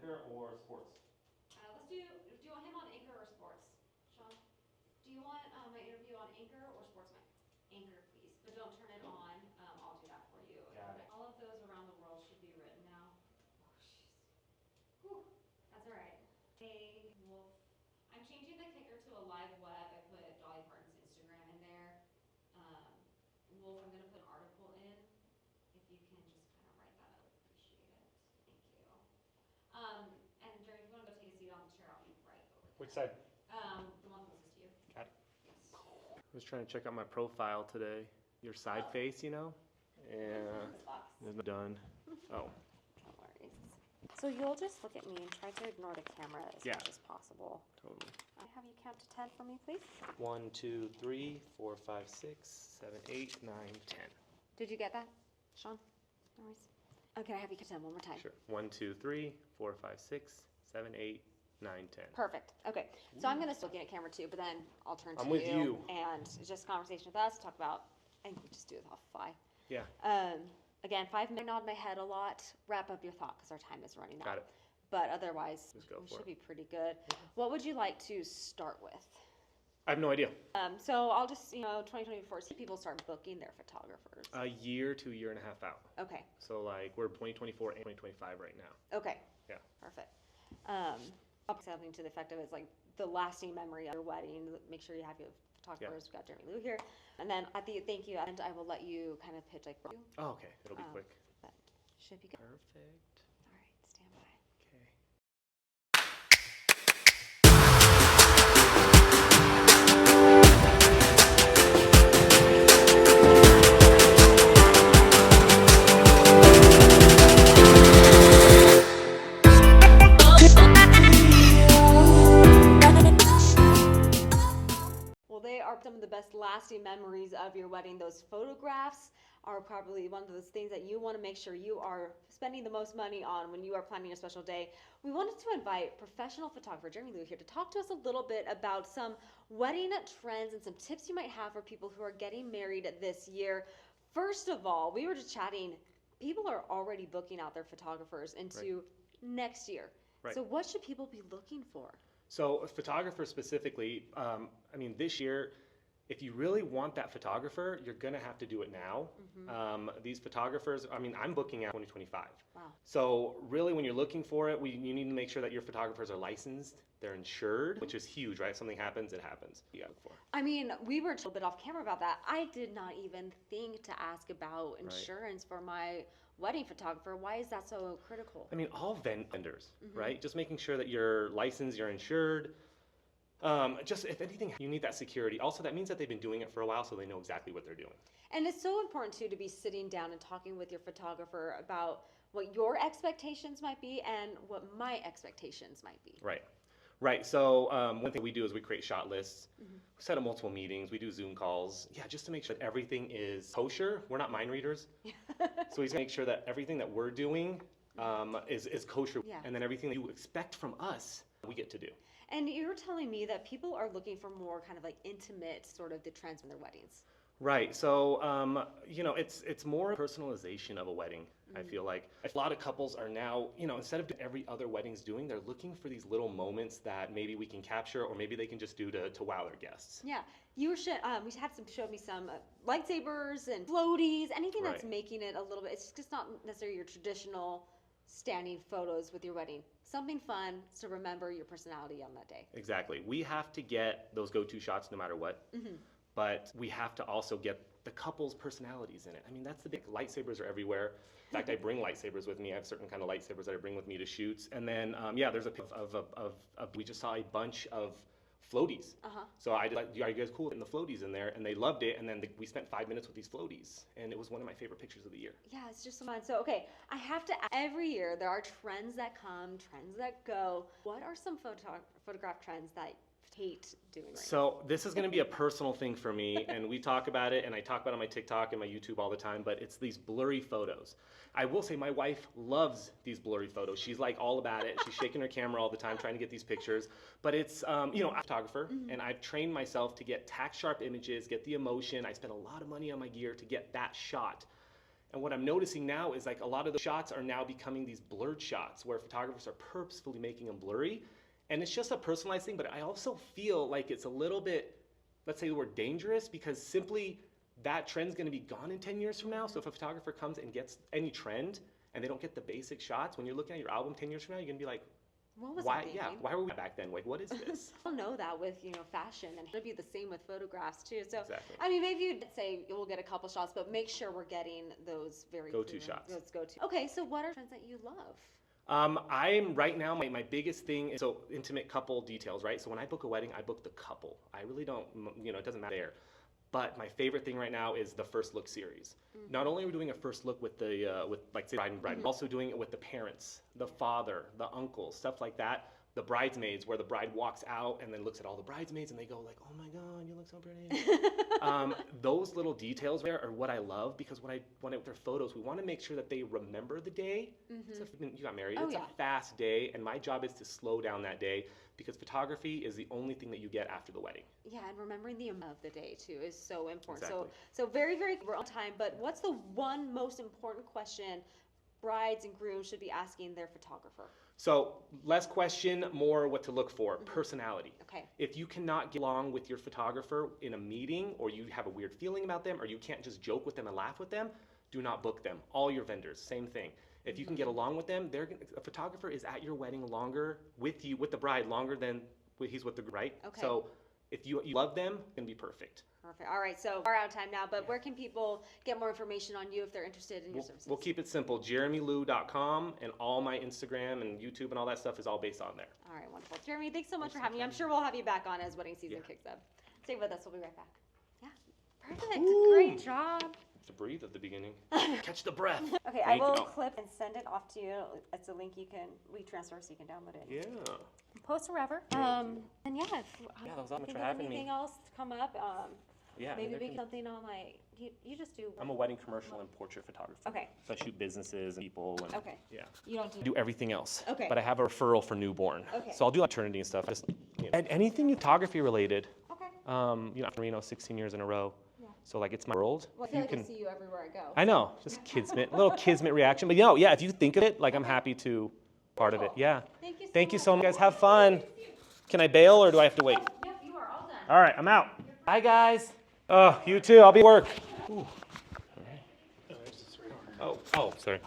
Anchor or Sports? Do you want him on Anchor or Sports? Sean? Do you want my interview on Anchor or Sports Mic? Anchor, please. But don't turn it on. I'll do that for you. Got it. All of those around the world should be written now. Oh, jeez. Whew. That's all right. Hey, Wolf. I'm changing the kicker to a live web. I put Dolly Parton's Instagram in there. Um, Wolf, I'm going to put an article in. If you can just kind of write that, I would appreciate it. Thank you. And Jerry, if you want to go take a seat on the chair, I'll be right over there. Which side? The one closest to you. Got it. Yes. I was trying to check out my profile today. Your side face, you know? Yeah. This box. It's done. Oh. No worries. So you'll just look at me and try to ignore the camera as Yeah. much as possible. Totally. I have you count to 10 for me, please. 1, 2, 3, 4, 5, 6, 7, 8, 9, 10. Did you get that, Sean? No worries. Okay, I have you count 10 one more time. Sure. 1, 2, 3, 4, 5, 6, 7, 8, 9, 10. Perfect. Okay. So I'm going to still look at camera too, but then I'll turn to I'm with you. and it's just conversation with us, talk about, and we just do it off the fly. Yeah. Again, 5 minutes, nod my head a lot. Wrap up your thought because our time is running out. Got it. But otherwise, Just go we for should it. be pretty good. What would you like to start with? I have no idea. So I'll just, 2024, see people start booking their photographers. A year to a year and a half out. Okay. So like we're 2024 and 2025 right now. Okay. Yeah. Perfect. Something to the effect of it's like the lasting memory of your wedding. Make sure you have your photographers. We've got Jeremy Lou here. And then at the thank you end, I will let you kind of pitch like, Oh, okay. It'll be quick. but should be good. Perfect. All right, stand by. Okay. Well, they are some of the best lasting memories of your wedding. Those photographs are probably one of those things that you want to make sure you are spending the most money on when you are planning a special day. We wanted to invite professional photographer Jeremy Lou here to talk to us a little bit about some wedding trends and some tips you might have for people who are getting married this year. First of all, we were just chatting. People are already booking out their photographers into next year. Right. So what should people be looking for? So photographers specifically, this year, if you really want that photographer, you're gonna have to do it now. These photographers, I'm booking out 2025. Wow. So really, when you're looking for it, you need to make sure that your photographers are licensed, they're insured, which is huge, right? If something happens, it happens. You gotta look for. We were a little bit off camera about that. I did not even think to ask about insurance for my wedding photographer. Why is that so critical? All vendors, right? Just making sure that you're licensed, you're insured. Just if anything, you need that security. Also, that means that they've been doing it for a while, so they know exactly what they're doing. And it's so important too to be sitting down and talking with your photographer about what your expectations might be and what my expectations might be. Right. So one thing we do is we create shot lists. We set up multiple meetings. We do Zoom calls. Yeah, just to make sure that everything is kosher. We're not mind readers. So we make sure that everything that we're doing is kosher. Yeah. And then everything that you expect from us, we get to do. And you're telling me that people are looking for more kind of like intimate sort of the trends in their weddings. Right. So, it's more personalization of a wedding, I feel like. A lot of couples are now, instead of every other wedding's doing, they're looking for these little moments that maybe we can capture or maybe they can just do to wow their guests. Yeah. We showed me some lightsabers and floaties, anything that's Right. making it a little bit, it's just not necessarily your traditional standing photos with your wedding. Something fun to remember your personality on that day. Exactly. We have to get those go-to shots no matter what. But we have to also get the couple's personalities in it. That's the big, lightsabers are everywhere. In fact, I bring lightsabers with me. I have certain kind of lightsabers that I bring with me to shoots. And then, there's a picture we just saw a bunch of floaties. So I did, are you guys cool with the floaties in there? And they loved it. And then we spent 5 minutes with these floaties. And it was one of my favorite pictures of the year. Yeah, it's just so fun. So, okay, I have to, every year there are trends that come, trends that go. What are some photograph trends that hate doing right now? So this is going to be a personal thing for me, and we talk about it, and I talk about it on my TikTok and my YouTube all the time, but it's these blurry photos. I will say my wife loves these blurry photos. She's like all about it. She's shaking her camera all the time trying to get these pictures. But it's, I'm a photographer, and I've trained myself to get tack sharp images, get the emotion. I spend a lot of money on my gear to get that shot. And what I'm noticing now is like a lot of the shots are now becoming these blurred shots where photographers are purposefully making them blurry. And it's just a personalized thing, but I also feel like it's a little bit, let's say the word dangerous, because simply that trend's gonna be gone in 10 years from now. So if a photographer comes and gets any trend and they don't get the basic shots, when you're looking at your album 10 years from now, you're gonna be like, What was I why, thinking? yeah, why were we back then? Like, what is this? I'll know that with, fashion, and it'll be the same with photographs too. So, Exactly. I mean, maybe you'd say we'll get a couple shots, but make sure we're getting those very Go-to proven- shots. Those go-to. Okay, so what are trends that you love? I'm right now, my biggest thing is so intimate couple details, right? So when I book a wedding, I book the couple. I really don't, it doesn't matter there. But my favorite thing right now is the first look series. Not only are we doing a first look with the, with like say bride and bride, we're also doing it with the parents, the father, the uncle, stuff like that. The bridesmaids, where the bride walks out and then looks at all the bridesmaids and they go like, oh my God, you look so pretty. Those little details there are what I love, because when with their photos, we want to make sure that they remember the day. So if you got married, it's a fast day, and my job is to slow down that day, because photography is the only thing that you get after the wedding. Yeah, and remembering the of the day too is so important. Exactly. So very, very, we're on time, but what's the one most important question brides and grooms should be asking their photographer? So less question, more what to look for. Personality. Okay. If you cannot get along with your photographer in a meeting, or you have a weird feeling about them, or you can't just joke with them and laugh with them, do not book them. All your vendors, same thing. If you can get along with them, a photographer is at your wedding longer with you, with the bride, longer than he's with the right. Okay. So if you love them, it's gonna be perfect. Perfect. All right, so we're out of time now, but where can people get more information on you if they're interested in your services? We'll keep it simple. JeremyLou.com, and all my Instagram and YouTube and all that stuff is all based on there. All right, wonderful. Jeremy, thanks so much for having me. I'm sure we'll have you back on as wedding season kicks up. Stay with us. We'll be right back. Yeah, perfect. Great job. To breathe at the beginning. Catch the breath. Okay, I Thank you. will Oh. clip and send it off to you. It's a link we transfer so you can download it. Yeah. Post wherever. And yeah, if, Yeah, that was all much think for of having anything me. else come up, Yeah. maybe we can something on like you just do. I'm a wedding commercial and portrait photographer. Okay. So I shoot businesses and people. And, Okay. Yeah. You don't I do everything else. Okay. But I have a referral for newborn. Okay. So I'll do maternity and stuff. Just and anything photography related. Okay. 16 years in a row. Yeah. So like it's my world. Well, I feel like I see you everywhere I go. I know, just kismet, little kismet reaction. But yeah, if you think of it, like I'm happy to part of it. Yeah. Thank you so much, guys. Have fun. Can I bail or do I have to wait? Yep, you are all done. All right, I'm out. Bye, guys. Oh, you too. I'll be at work. Ooh. Oh, sorry.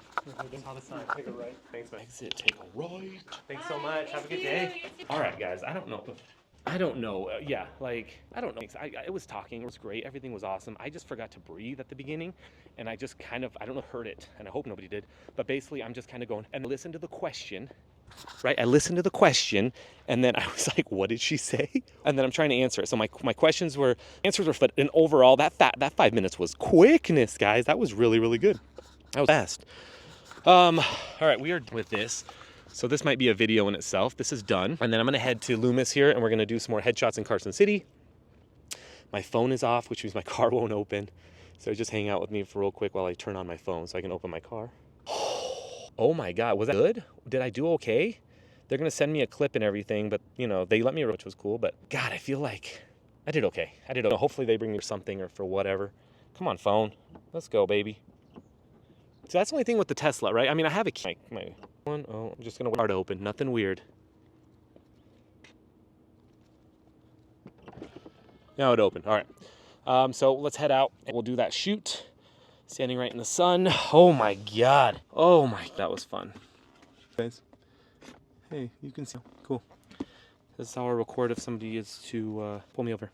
Take a right. Thanks, man. Exit. Take a right. Thanks so much. Have a good day. All right, guys. I don't know. I don't know. It was talking. It was great. Everything was awesome. I just forgot to breathe at the beginning, and I just kind of, I don't know, heard it, and I hope nobody did. But basically, I'm just kind of going and listen to the question. Right, I listened to the question, and then I was like, "What did she say?" And then I'm trying to answer it. So my answers were flat, and overall, that 5 minutes was quickness, guys. That was really, really good. That was fast. All right, we are done with this. So this might be a video in itself. This is done, and then I'm gonna head to Loomis here, and we're gonna do some more headshots in Carson City. My phone is off, which means my car won't open. So just hang out with me for real quick while I turn on my phone so I can open my car. Oh my God, was that good? Did I do okay? They're gonna send me a clip and everything, but they let me, which was cool, but God, I feel like I did okay. Hopefully they bring me something or for whatever. Come on, phone. Let's go, baby. So that's the only thing with the Tesla, right? I mean, I have a key. My one, I'm just gonna wait to open, nothing weird. Now it opened, all right. So let's head out and we'll do that shoot. Standing right in the sun. Oh my God. That was fun. Guys, hey, you can see. Cool. This is how I record if somebody is to pull me over.